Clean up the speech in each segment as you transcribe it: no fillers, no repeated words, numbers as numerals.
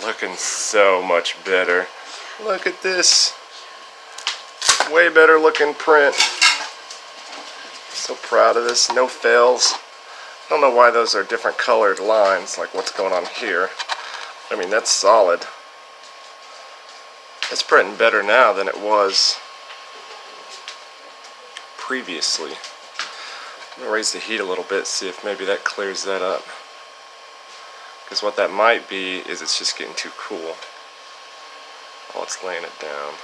Looking so much better. Look at this. Way better looking print. So proud of this. No fails. I don't know why those are different colored lines, like what's going on here. I mean, that's solid. It's printing better now than it was previously. I'm going to raise the heat a little bit, see if maybe that clears that up. Because what that might be is it's just getting too cool while it's laying it down.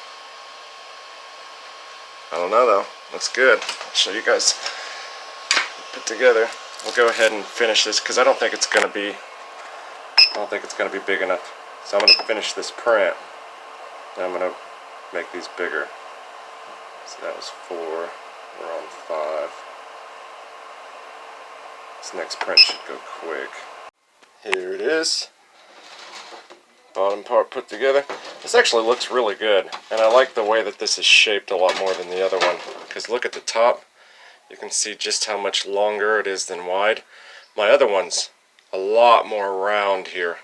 I don't know though. Looks good. I'll show you guys put together. We'll go ahead and finish this because I don't think it's going to be big enough. So I'm going to finish this print and I'm going to make these bigger. So that was 4. We're on 5. This next print should go quick. Here it is. Bottom part put together. This actually looks really good, and I like the way that this is shaped a lot more than the other one, because look at the top. You can see just how much longer it is than wide. My other one's a lot more round here.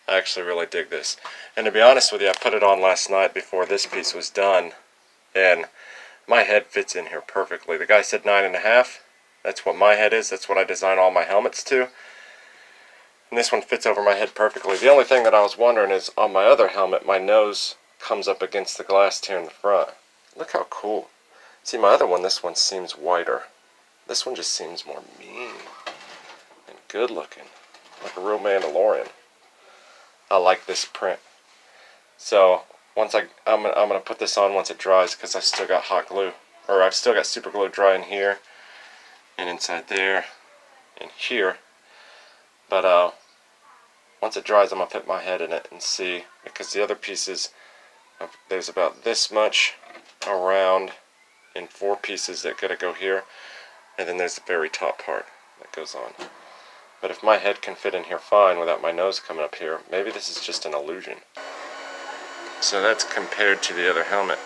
I actually really dig this. And to be honest with you, I put it on last night before this piece was done, and my head fits in here perfectly. The guy said 9.5. That's what my head is. That's what I design all my helmets to. And this one fits over my head perfectly. The only thing that I was wondering is on my other helmet, my nose comes up against the glass here in the front. Look how cool. See, my other one, this one seems wider. This one just seems more mean and good looking, like a real Mandalorian. I like this print. So once I'm gonna put this on once it dries, because I still got hot glue, or I've still got super glue dry in here and inside there and here. But once it dries, I'm going to put my head in it and see, because the other pieces, there's about this much around in 4 pieces that gotta go here, and then there's the very top part that goes on. But if my head can fit in here fine without my nose coming up here, maybe this is just an illusion. So that's compared to the other helmet.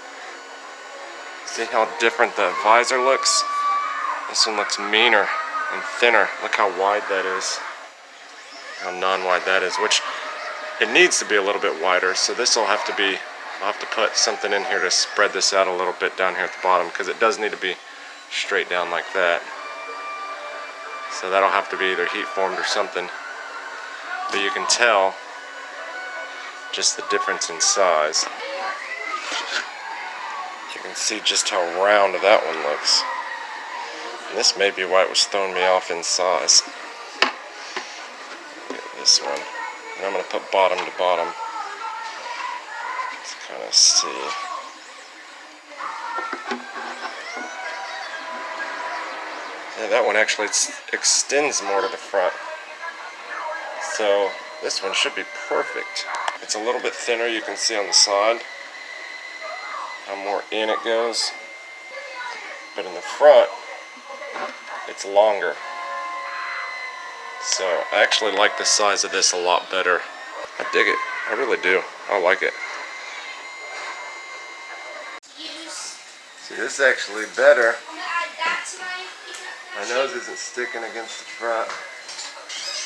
See how different the visor looks? This one looks meaner and thinner. Look how wide that is. How non-wide that is, which it needs to be a little bit wider, so this will have to be, I'll have to put something in here to spread this out a little bit down here at the bottom, because it does need to be straight down like that. So that'll have to be either heat formed or something, but you can tell just the difference in size. You can see just how round that one looks, and this may be why it was throwing me off in size. This one, and I'm going to put bottom to bottom. Let's kind of see. Yeah, that one actually extends more to the front. So this one should be perfect. It's a little bit thinner, you can see on the side how more in it goes. But in the front, it's longer. So I actually like the size of this a lot better. I dig it. I really do. I like it. See, this is actually better. My nose isn't sticking against the front.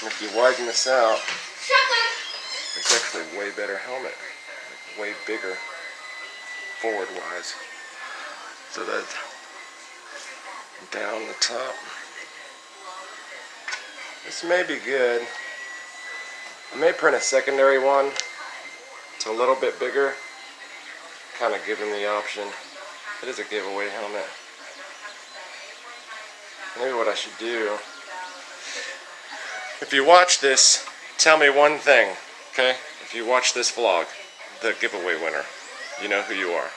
And if you widen this out, it's actually a way better helmet. Like way bigger forward-wise. So that's down the top. This may be good. I may print a secondary one. It's a little bit bigger. Kind of give them the option. It is a giveaway helmet. Maybe what I should do, if you watch this, tell me one thing, okay? If you watch this vlog, the giveaway winner, you know who you are.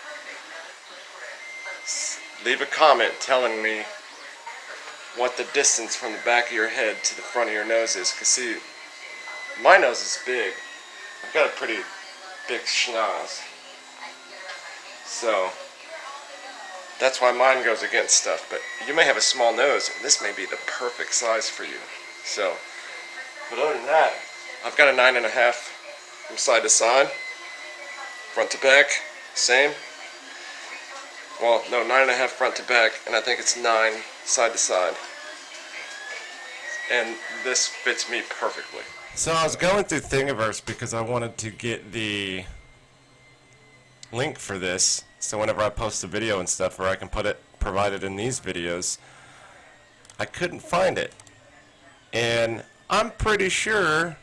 Leave a comment telling me what the distance from the back of your head to the front of your nose is. Because see, my nose is big. I've got a pretty big schnoz. So that's why mine goes against stuff. But you may have a small nose, and this may be the perfect size for you. So, but other than that, I've got a 9.5 from side to side, front to back, same. Well, no, 9.5 front to back, and I think it's 9 side to side. And this fits me perfectly. So I was going through Thingiverse because I wanted to get the link for this, so whenever I post a video and stuff, or I can provide it in these videos, I couldn't find it. And I'm pretty sure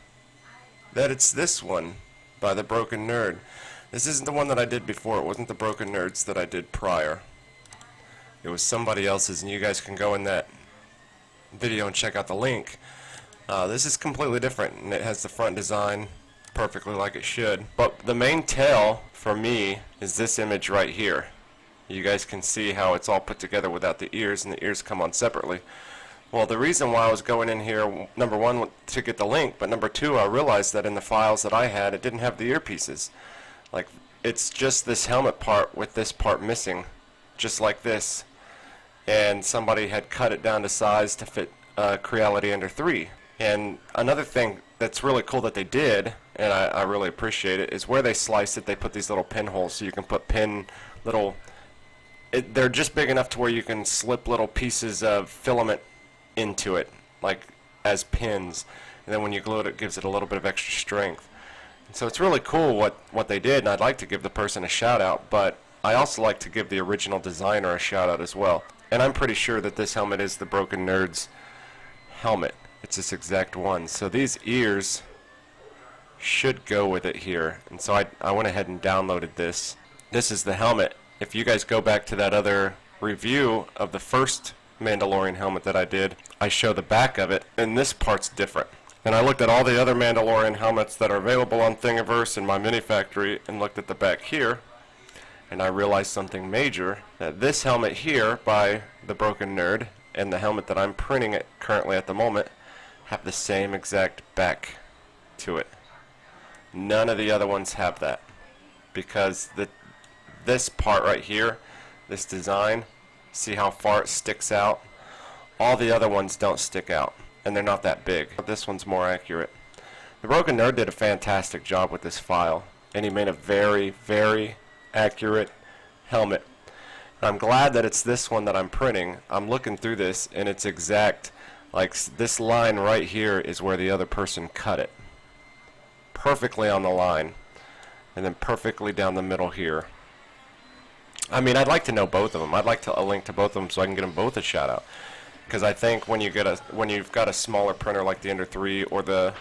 that it's this one by the Broken Nerd. This isn't the one that I did before. It wasn't the Broken Nerds that I did prior. It was somebody else's, and you guys can go in that video and check out the link. This is completely different, and it has the front design perfectly like it should. But the main tell for me is this image right here. You guys can see how it's all put together without the ears, and the ears come on separately. Well, the reason why I was going in here, number one, to get the link, but number two, I realized that in the files that I had, it didn't have the earpieces. Like, it's just this helmet part with this part missing, just like this. And somebody had cut it down to size to fit Creality Ender 3. And another thing that's really cool that they did, and I really appreciate it, is where they slice it, they put these little pinholes so you can put they're just big enough to where you can slip little pieces of filament into it, like as pins. And then when you glue it, it gives it a little bit of extra strength. And so it's really cool what they did, and I'd like to give the person a shout out, but I also like to give the original designer a shout out as well. And I'm pretty sure that this helmet is the Broken Nerd's helmet. It's this exact one. So these ears should go with it here. And so I went ahead and downloaded this. This is the helmet. If you guys go back to that other review of the first Mandalorian helmet that I did, I show the back of it, and this part's different. And I looked at all the other Mandalorian helmets that are available on Thingiverse in my mini factory and looked at the back here, and I realized something major, that this helmet here by the Broken Nerd and the helmet that I'm printing it currently at the moment have the same exact back to it. None of the other ones have that, because this part right here, this design, see how far it sticks out? All the other ones don't stick out, and they're not that big. But this one's more accurate. The Broken Nerd did a fantastic job with this file, and he made a very, very accurate helmet. And I'm glad that it's this one that I'm printing. I'm looking through this, and it's exact. Like, this line right here is where the other person cut it. Perfectly on the line. And then perfectly down the middle here. I mean, I'd like to know both of them. I'd like to a link to both of them so I can get them both a shout out. Because I think when you've got a smaller printer like the Ender 3 or the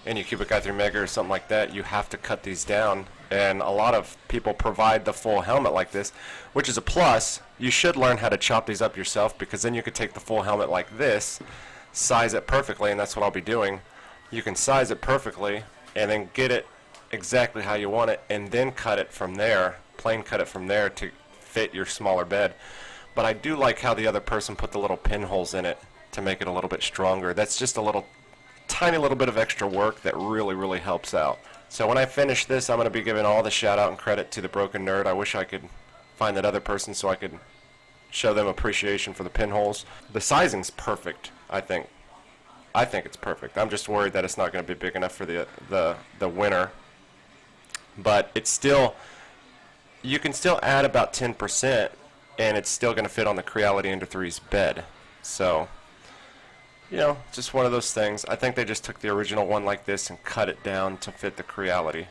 Anycubic i3 Mega or something like that, you have to cut these down. And a lot of people provide the full helmet like this, which is a plus. You should learn how to chop these up yourself, because then you could take the full helmet like this, size it perfectly, and that's what I'll be doing. You can size it perfectly and then get it exactly how you want it, and then cut it from there, plain cut it from there to fit your smaller bed. But I do like how the other person put the little pinholes in it to make it a little bit stronger. That's just a tiny little bit of extra work that really, really helps out. So when I finish this, I'm going to be giving all the shout out and credit to the Broken Nerd. I wish I could find that other person so I could show them appreciation for the pinholes. The sizing's perfect, I think. I think it's perfect. I'm just worried that it's not going to be big enough for the winner. But it's still, you can still add about 10%, and it's still going to fit on the Creality Ender 3's bed. So, you know, just one of those things. I think they just took the original one like this and cut it down to fit the Creality.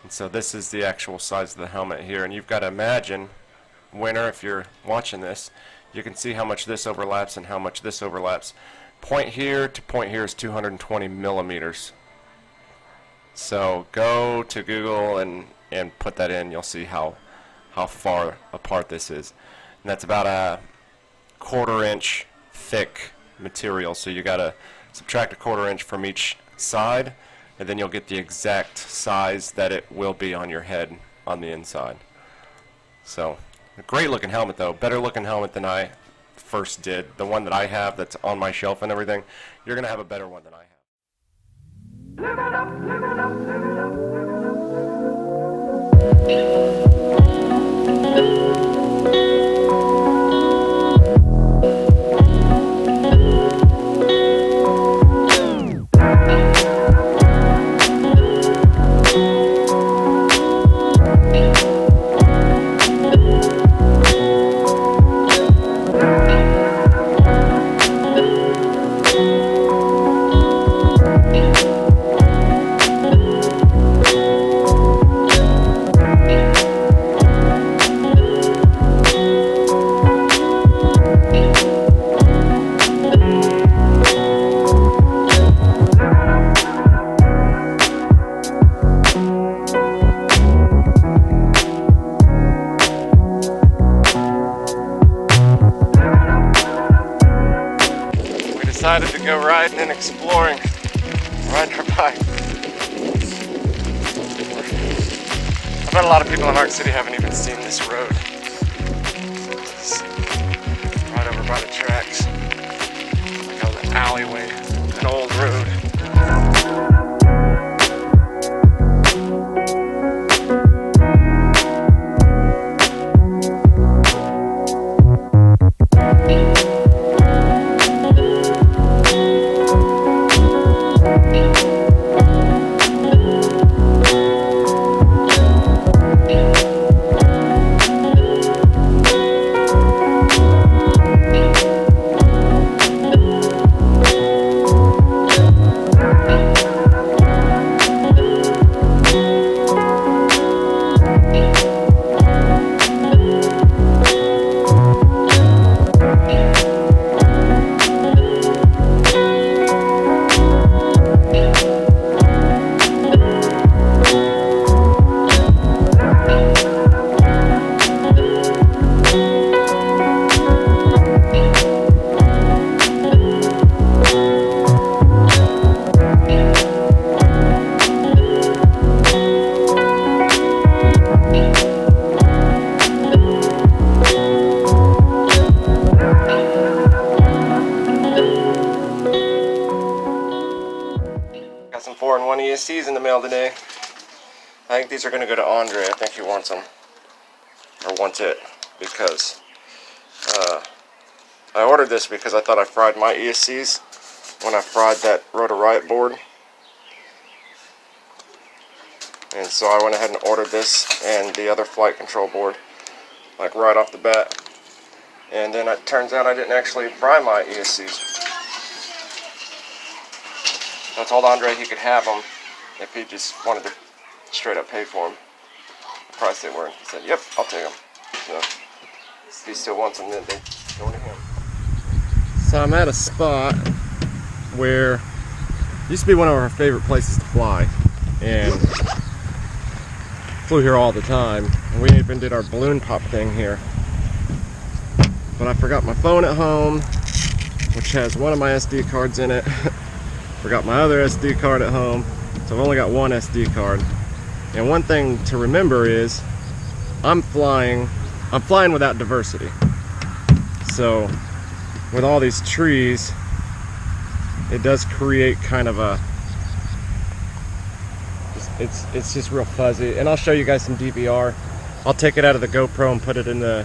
And so this is the actual size of the helmet here. And you've got to imagine, winner, if you're watching this, you can see how much this overlaps and how much this overlaps. Point here to point here is 220 millimeters. So go to Google and put that in. You'll see how far apart this is. And that's about a 1/4 inch thick material. So you got to subtract a 1/4 inch from each side, and then you'll get the exact size that it will be on your head on the inside. So a great looking helmet though. Better looking helmet than I first did. The one that I have that's on my shelf and everything, you're going to have a better one than I have. Live it up, live it up, live it up, live it up. riding and exploring, riding our bike. I bet a lot of people in Arc City haven't even seen this road. It's right over by the tracks, like an alleyway, an old road. Got some 4-in-1 ESCs in the mail today. I think these are going to go to Andre. I think he wants them, or wants it, because I ordered this because I thought I fried my ESCs when I fried that Rotor Riot board. And so I went ahead and ordered this and the other flight control board, like right off the bat. And then it turns out I didn't actually fry my ESCs. I told Andre he could have them if he just wanted to straight up pay for them. The price they were. He said, "Yep, I'll take them." So if he still wants them, then they go to him. So I'm at a spot where it used to be one of our favorite places to fly, and flew here all the time. And we even did our balloon pop thing here. But I forgot my phone at home, which has one of my SD cards in it. Forgot my other SD card at home, so I've only got one SD card. And one thing to remember is I'm flying without diversity. So with all these trees, it does create kind of a, it's just real fuzzy. And I'll show you guys some DVR. I'll take it out of the GoPro and put it in the,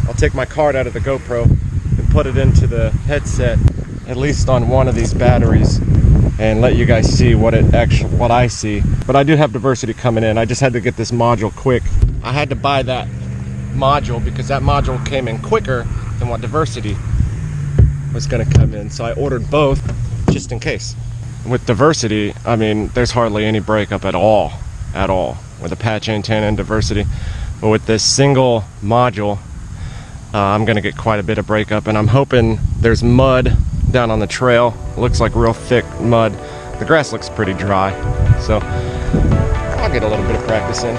I'll take my card out of the GoPro and put it into the headset, at least on one of these batteries, and let you guys see what I see. But I do have diversity coming in. I just had to get this module quick. I had to buy that module because that module came in quicker than what diversity was going to come in. So I ordered both just in case. With diversity, I mean, there's hardly any breakup at all with a patch antenna and diversity. But with this single module, I'm going to get quite a bit of breakup, and I'm hoping there's mud down on the trail. It looks like real thick mud. The grass looks pretty dry, so I'll get a little bit of practice in.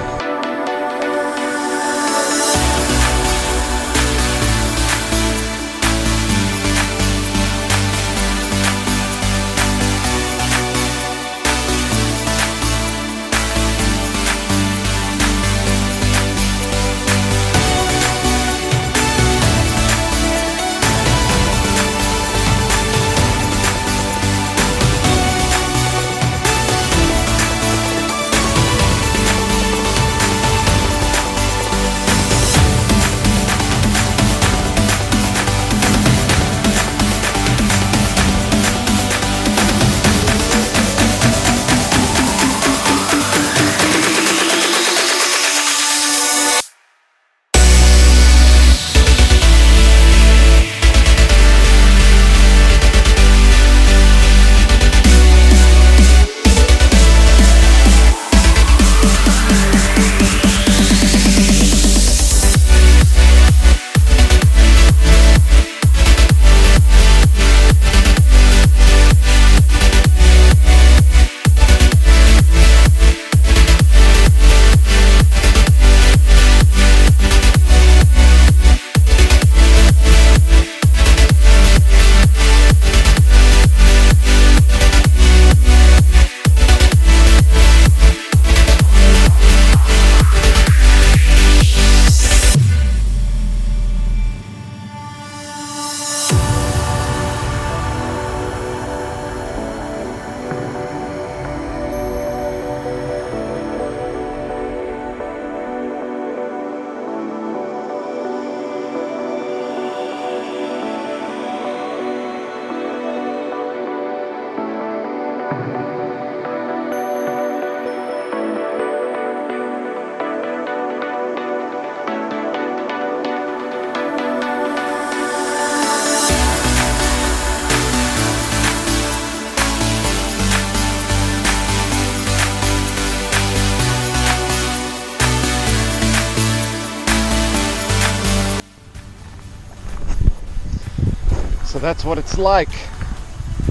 that's what it's like.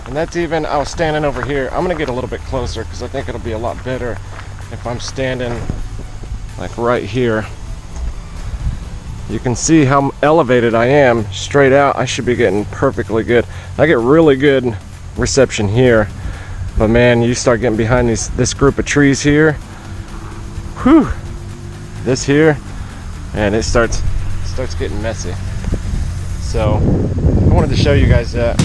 And that's even, I was standing over here. I'm gonna get a little bit closer because I think it'll be a lot better if I'm standing like right here. You can see how elevated I am. Straight out, I should be getting perfectly good. I get really good reception here, but man, you start getting behind this group of trees here. Whew! This here, and it starts getting messy. So I wanted to show you guys that.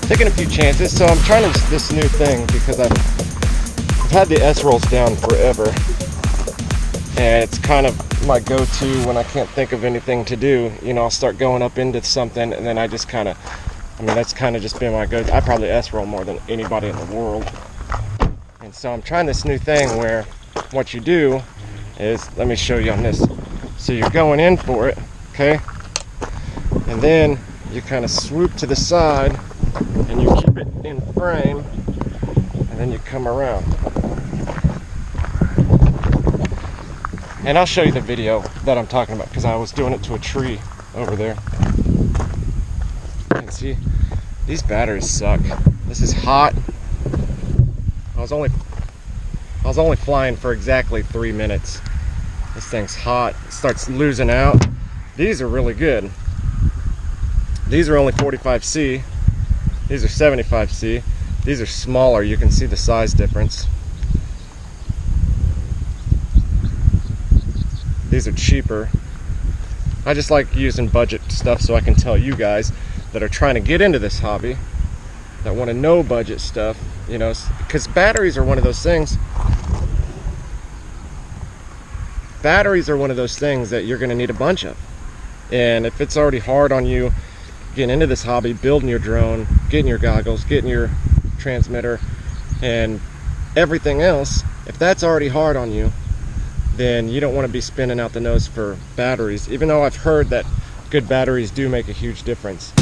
Taking a few chances. So I'm trying this new thing because I've had the S-rolls down forever, and it's kind of my go-to when I can't think of anything to do. You know, I'll start going up into something, and then I just kind of, I mean, that's kind of just been my go-to. I probably S-roll more than anybody in the world. And so I'm trying this new thing where what you do is, let me show you on this. So you're going in for it, okay? And then you kind of swoop to the side and you keep it in frame, and then you come around. And I'll show you the video that I'm talking about because I was doing it to a tree over there. You can see these batteries suck. This is hot. I was only flying for exactly 3 minutes. This thing's hot. It starts losing out. These are really good. These are only 45C. These are 75C. These are smaller. You can see the size difference. These are cheaper. I just like using budget stuff so I can tell you guys that are trying to get into this hobby, that want to know budget stuff, you know, because batteries are one of those things. Batteries are one of those things that you're going to need a bunch of. And if it's already hard on you getting into this hobby, building your drone, getting your goggles, getting your transmitter, and everything else, if that's already hard on you, then you don't want to be spinning out the nose for batteries, even though I've heard that good batteries do make a huge difference.